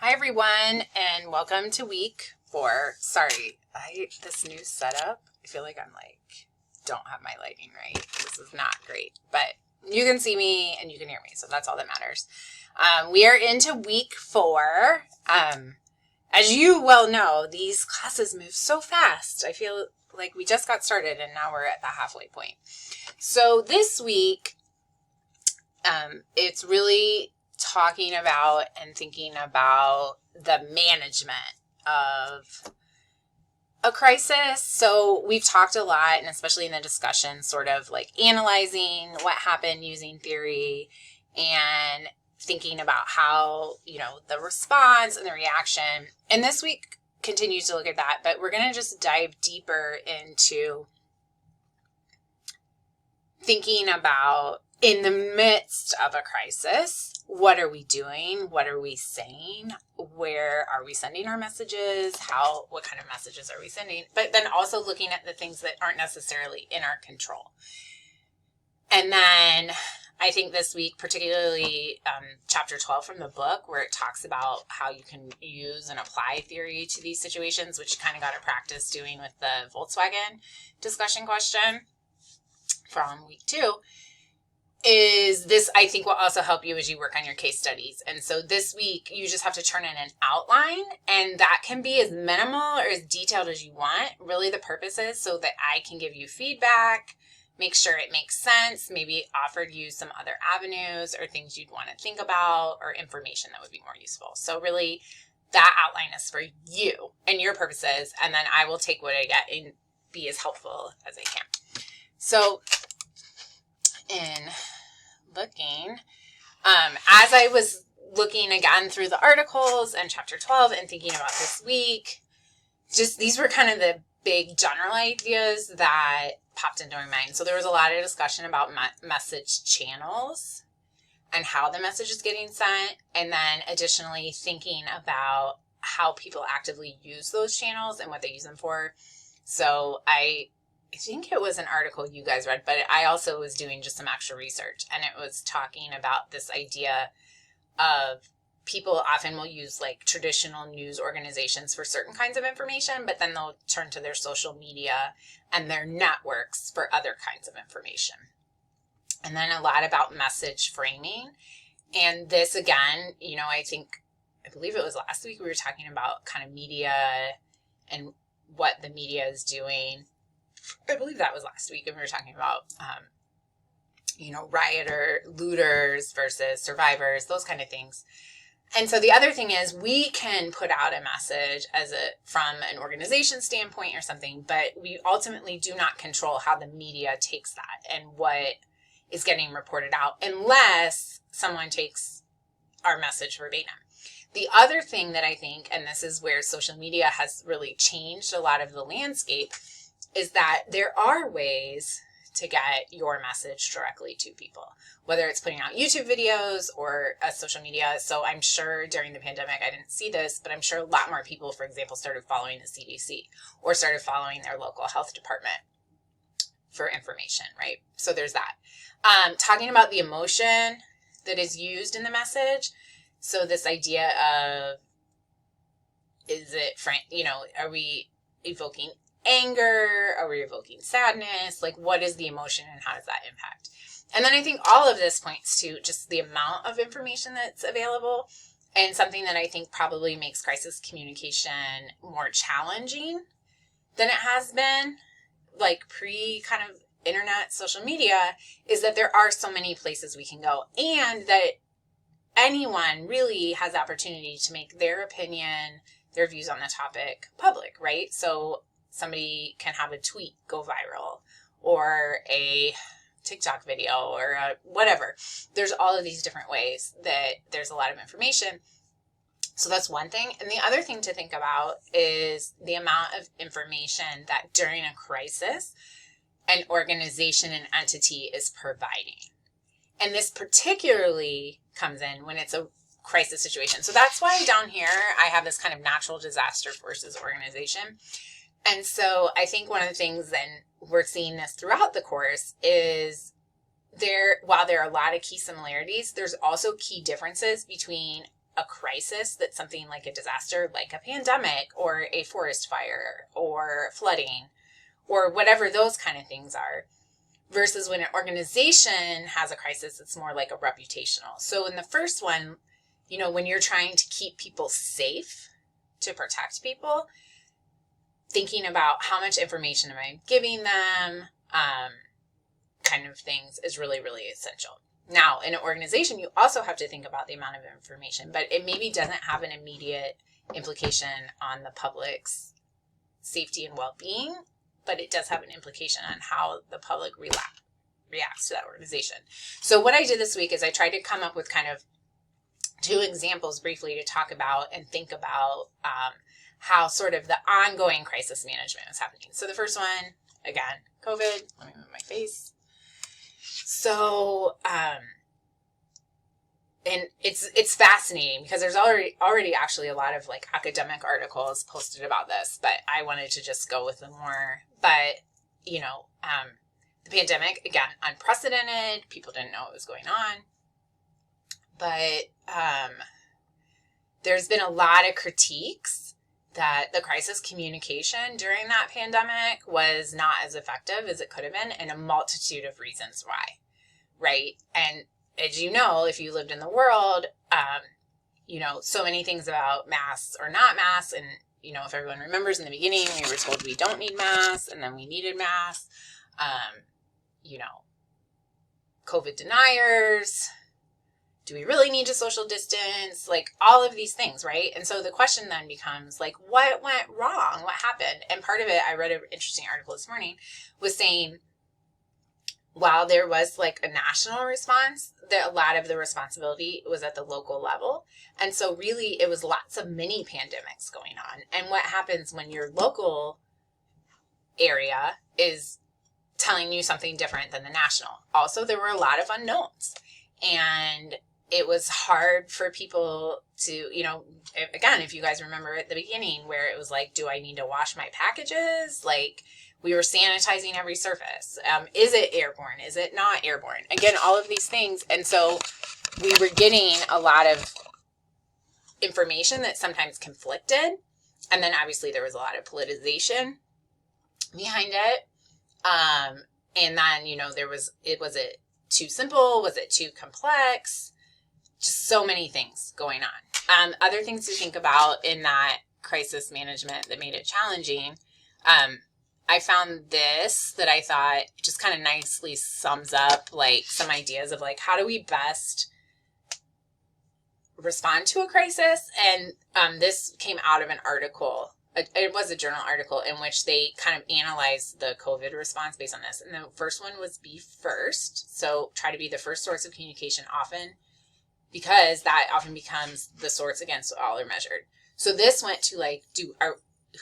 Hi everyone, and welcome to week 4. Sorry, this new setup, I feel like I'm don't have my lighting right. This is not great, but you can see me and you can hear me, so that's all that matters. We are into week 4. As you well know, these classes move so fast. I feel like we just got started and now we're at the halfway point. So this week, it's really talking about and thinking about the management of a crisis. So we've talked a lot, and especially in the discussion, sort of like analyzing what happened using theory and thinking about how, the response and the reaction. And this week continues to look at that, but we're going to just dive deeper into thinking about, in the midst of a crisis, what are we doing? What are we saying? Where are we sending our messages? What kind of messages are we sending? But then also looking at the things that aren't necessarily in our control. And then I think this week, particularly chapter 12 from the book, where it talks about how you can use and apply theory to these situations, which you kind of got to practice doing with the Volkswagen discussion question from week 2. Is this, I think, will also help you as you work on your case studies. And so this week, you just have to turn in an outline, and that can be as minimal or as detailed as you want. Really, the purpose is so that I can give you feedback, make sure it makes sense, maybe offered you some other avenues or things you'd want to think about or information that would be more useful. So really, that outline is for you and your purposes, and then I will take what I get and be as helpful as I can. So in looking, as I was looking again through the articles and chapter 12 and thinking about this week, just these were kind of the big general ideas that popped into my mind. So there was a lot of discussion about message channels and how the message is getting sent, and then additionally thinking about how people actively use those channels and what they use them for. So I think it was an article you guys read, but I also was doing just some extra research, and it was talking about this idea of people often will use like traditional news organizations for certain kinds of information, but then they'll turn to their social media and their networks for other kinds of information. And then a lot about message framing. And this again, I believe it was last week we were talking about kind of media and what the media is doing. I believe that was last week, and we were talking about, looters versus survivors, those kind of things. And so the other thing is we can put out a message from an organization standpoint or something, but we ultimately do not control how the media takes that and what is getting reported out unless someone takes our message verbatim. The other thing that I think, and this is where social media has really changed a lot of the landscape, is that there are ways to get your message directly to people, whether it's putting out YouTube videos or social media. So I'm sure during the pandemic, I didn't see this, but I'm sure a lot more people, for example, started following the CDC or started following their local health department for information, right? So there's that. Talking about the emotion that is used in the message. So this idea of, are we evoking anger? Are we evoking sadness? Like, what is the emotion and how does that impact? And then I think all of this points to just the amount of information that's available, and something that I think probably makes crisis communication more challenging than it has been, like pre kind of internet social media, is that there are so many places we can go, and that anyone really has the opportunity to make their opinion, their views on the topic public, right? So somebody can have a tweet go viral or a TikTok video or whatever. There's all of these different ways that there's a lot of information. So that's one thing. And the other thing to think about is the amount of information that during a crisis, an organization and entity is providing. And this particularly comes in when it's a crisis situation. So that's why down here I have this kind of natural disaster forces organization. And so I think one of the things, and we're seeing this throughout the course, is while there are a lot of key similarities, there's also key differences between a crisis that's something like a disaster, like a pandemic or a forest fire or flooding or whatever those kind of things are, versus when an organization has a crisis, it's more like a reputational. So in the first one, you know, when you're trying to keep people safe, to protect people, thinking about how much information am I giving them, kind of things is really, really essential. Now, in an organization, you also have to think about the amount of information, but it maybe doesn't have an immediate implication on the public's safety and well-being, but it does have an implication on how the public reacts to that organization. So what I did this week is I tried to come up with kind of 2 examples briefly to talk about and think about how sort of the ongoing crisis management is happening. So the first one, again, COVID. Let me move my face. So, and it's fascinating because there's already actually a lot of like academic articles posted about this, but I wanted to just go with the more, but you know, the pandemic, again, unprecedented. People didn't know what was going on, but, there's been a lot of critiques that the crisis communication during that pandemic was not as effective as it could have been, and a multitude of reasons why, right? And as you know, if you lived in the world, you know, so many things about masks or not masks. And, you know, if everyone remembers in the beginning, we were told we don't need masks, and then we needed masks. You know, COVID deniers. Do we really need to social distance? Like all of these things, right? And so the question then becomes like, what went wrong? What happened? And part of it, I read an interesting article this morning, was saying, while there was like a national response, that a lot of the responsibility was at the local level. And so really it was lots of mini pandemics going on. And what happens when your local area is telling you something different than the national? Also, there were a lot of unknowns. And it was hard for people to, you know, again, if you guys remember at the beginning where it was like, do I need to wash my packages? Like, we were sanitizing every surface. Is it airborne? Is it not airborne? Again, all of these things. And so we were getting a lot of information that sometimes conflicted. And then obviously there was a lot of politicization behind it. And then, you know, was it too simple? Was it too complex? Just so many things going on. Other things to think about in that crisis management that made it challenging. I found this that I thought just kind of nicely sums up like some ideas of like, how do we best respond to a crisis? And this came out of an article. It was a journal article in which they kind of analyzed the COVID response based on this. And the first one was be first. So try to be the first source of communication often, because that often becomes the source against all are measured. So this went to like,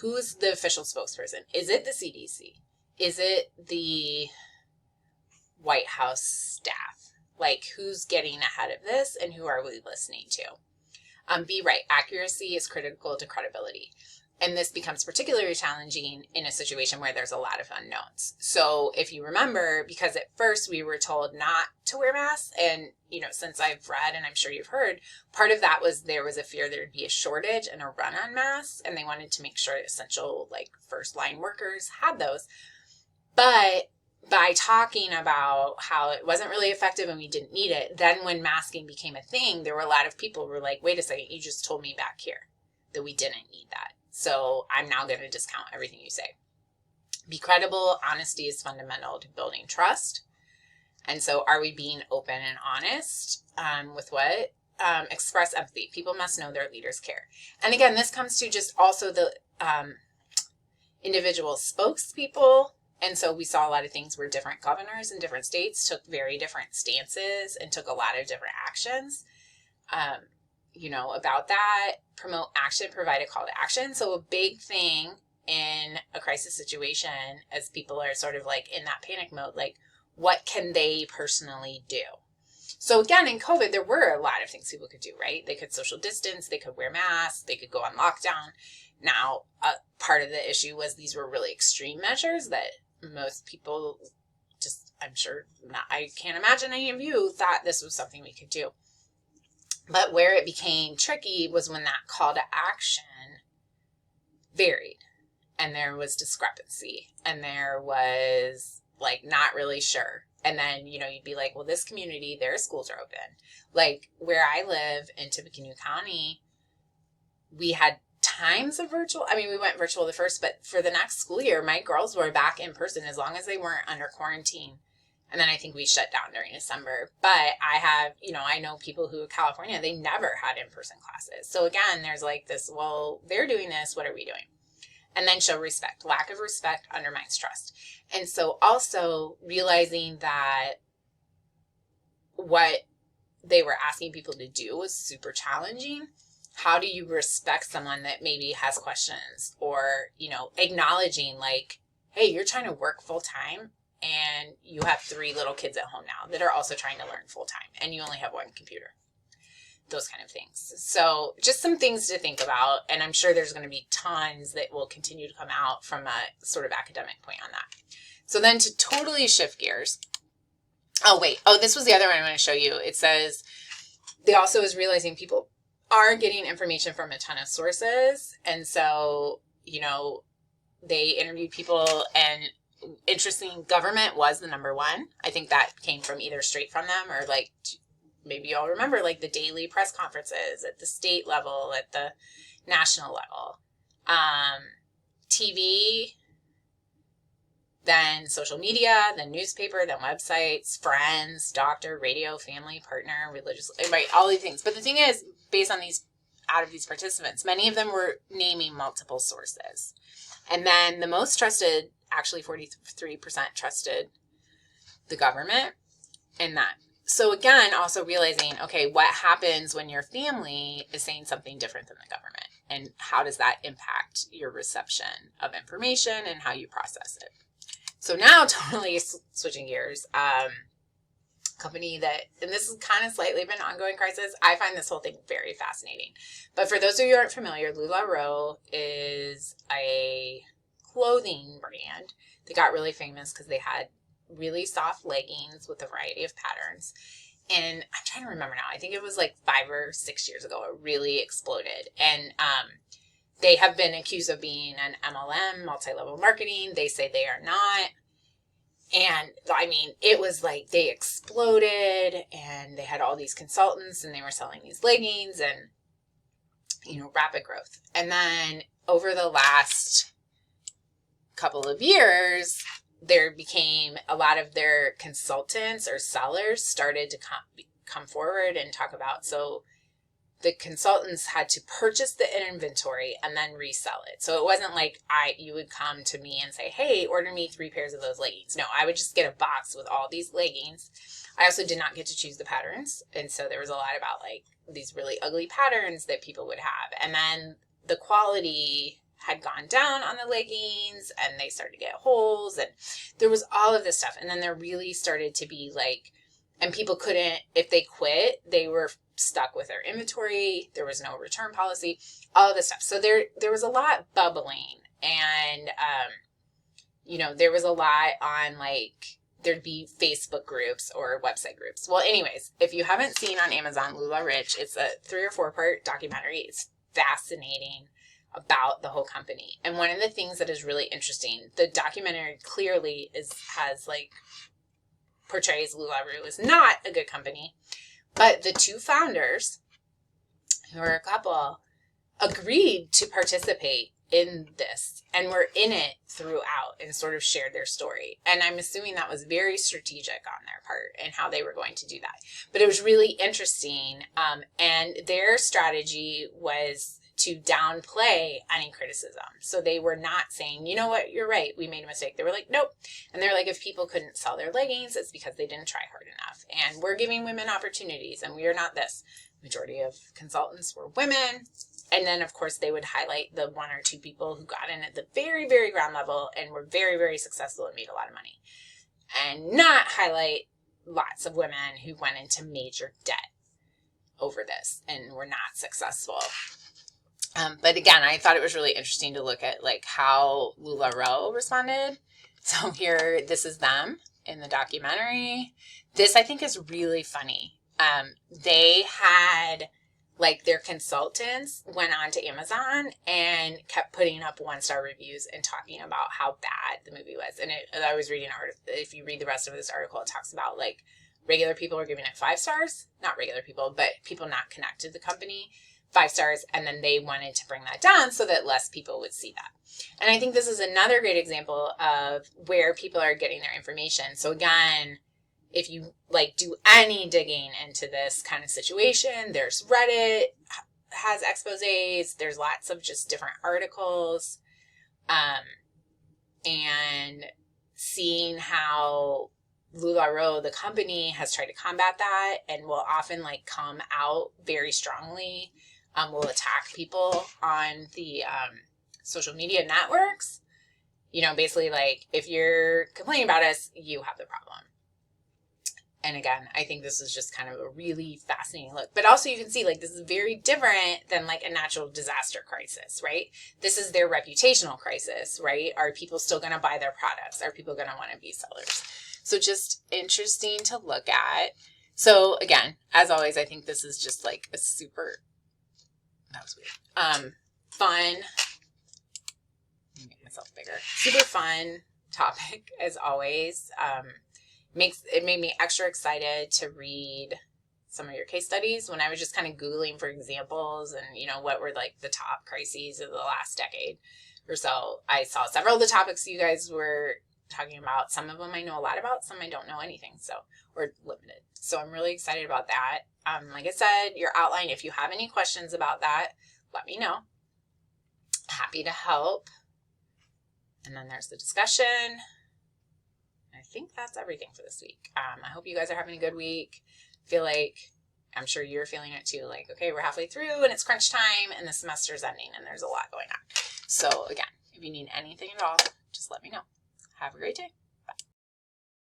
who's the official spokesperson? Is it the CDC? Is it the White House staff? Like, who's getting ahead of this and who are we listening to? Be right. Accuracy is critical to credibility. And this becomes particularly challenging in a situation where there's a lot of unknowns. So if you remember, because at first we were told not to wear masks, and, you know, since I've read and I'm sure you've heard, part of that was there was a fear there'd be a shortage and a run on masks, and they wanted to make sure essential, like, first line workers had those. But by talking about how it wasn't really effective and we didn't need it, then when masking became a thing, there were a lot of people who were like, wait a second, you just told me back here that we didn't need that. So I'm now going to discount everything you say. Be credible. Honesty is fundamental to building trust. And so are we being open and honest with what? Express empathy. People must know their leaders care. And again, this comes to just also the individual spokespeople. And so we saw a lot of things where different governors in different states took very different stances and took a lot of different actions. You know, about that, promote action, provide a call to action. So a big thing in a crisis situation, as people are sort of like in that panic mode, like what can they personally do? So again, in COVID, there were a lot of things people could do, right? They could social distance, they could wear masks, they could go on lockdown. Now, part of the issue was these were really extreme measures that most people just, I'm sure, I can't imagine any of you thought this was something we could do. But where it became tricky was when that call to action varied, and there was discrepancy, and there was like not really sure. And then, you'd be like, well, this community, their schools are open. Like where I live in Tippecanoe County, we had times of virtual. I mean, we went virtual the first, but for the next school year, my girls were back in person as long as they weren't under quarantine. And then I think we shut down during December. But I have, I know people who in California, they never had in-person classes. So again, there's like this, well, they're doing this, what are we doing? And then show respect. Lack of respect undermines trust. And so also realizing that what they were asking people to do was super challenging. How do you respect someone that maybe has questions, or, acknowledging like, hey, you're trying to work full time and you have 3 little kids at home now that are also trying to learn full time, and you only have 1 computer. Those kind of things. So just some things to think about. And I'm sure there's going to be tons that will continue to come out from a sort of academic point on that. So then to totally shift gears. This was the other one I want to show you. It says they also is realizing people are getting information from a ton of sources. And so, they interviewed people, and interesting, government was the number one. I think that came from either straight from them, or like, maybe y'all remember like the daily press conferences at the state level, at the national level, TV, then social media, then newspaper, then websites, friends, doctor, radio, family, partner, religious, right, all these things. But the thing is, based on out of these participants, many of them were naming multiple sources. And then the most trusted, actually 43% trusted the government in that. So again, also realizing, okay, what happens when your family is saying something different than the government? And how does that impact your reception of information and how you process it? So now, totally switching gears, company that, and this has kind of slightly been an ongoing crisis. I find this whole thing very fascinating. But for those of you who aren't familiar, LuLaRoe is a clothing brand that got really famous because they had really soft leggings with a variety of patterns. And I'm trying to remember now. I think it was like 5 or 6 years ago. It really exploded. And they have been accused of being an MLM, multi-level marketing. They say they are not. And I mean, it was like they exploded, and they had all these consultants, and they were selling these leggings, and, rapid growth. And then over the last couple of years, there became a lot of their consultants or sellers started to come forward and talk about, so the consultants had to purchase the inventory and then resell it. So it wasn't like you would come to me and say, hey, order me 3 pairs of those leggings. No, I would just get a box with all these leggings. I also did not get to choose the patterns. And so there was a lot about like these really ugly patterns that people would have. And then the quality had gone down on the leggings, and they started to get holes, and there was all of this stuff. And then there really started to be like, and people couldn't, if they quit, they were stuck with their inventory. There was no return policy, all of this stuff. So there was a lot bubbling, and, there was a lot on like, there'd be Facebook groups or website groups. Well, anyways, if you haven't seen on Amazon, LuLaRich, it's a 3 or 4 part documentary. It's fascinating about the whole company. And one of the things that is really interesting, the documentary clearly portrays LuLaRoe as not a good company, but the 2 founders, who are a couple, agreed to participate in this and were in it throughout and sort of shared their story. And I'm assuming that was very strategic on their part and how they were going to do that. But it was really interesting. And their strategy was to downplay any criticism. So they were not saying, you know what, you're right, we made a mistake. They were like, nope. And they're like, if people couldn't sell their leggings, it's because they didn't try hard enough. And we're giving women opportunities, and we are not this. Majority of consultants were women. And then, of course, they would highlight the 1 or 2 people who got in at the very, very ground level and were very, very successful and made a lot of money. And not highlight lots of women who went into major debt over this and were not successful. But again, I thought it was really interesting to look at like how LuLaRoe responded. So here, this is them in the documentary. This I think is really funny. They had like their consultants went on to Amazon and kept putting up 1-star reviews and talking about how bad the movie was. And I was reading an article. If you read the rest of this article, it talks about like regular people are giving it 5 stars, not regular people, but people not connected to the company, 5 stars. And then they wanted to bring that down so that less people would see that. And I think this is another great example of where people are getting their information. So again, if you like do any digging into this kind of situation, there's Reddit has exposés, there's lots of just different articles, and seeing how LuLaRoe, the company, has tried to combat that and will often like come out very strongly, will attack people on the social media networks. You know, basically like, if you're complaining about us, you have the problem. And again, I think this is just kind of a really fascinating look. But also you can see like this is very different than like a natural disaster crisis, right? This is their reputational crisis, right? Are people still going to buy their products? Are people going to want to be sellers? So just interesting to look at. So again, as always, I think this is just like a super, that was weird, fun, let me make myself bigger, super fun topic as always. It made me extra excited to read some of your case studies when I was just kind of Googling for examples and, you know, what were like the top crises of the last decade or so. I saw several of the topics you guys were talking about. Some of them I know a lot about, some I don't know anything, so, or limited. So I'm really excited about that. Like I said, your outline, if you have any questions about that, let me know. Happy to help. And then there's the discussion. I think that's everything for this week. I hope you guys are having a good week. Feel like, I'm sure you're feeling it too, like, okay, we're halfway through and it's crunch time and the semester's ending and there's a lot going on. So again, if you need anything at all, just let me know. Have a great day.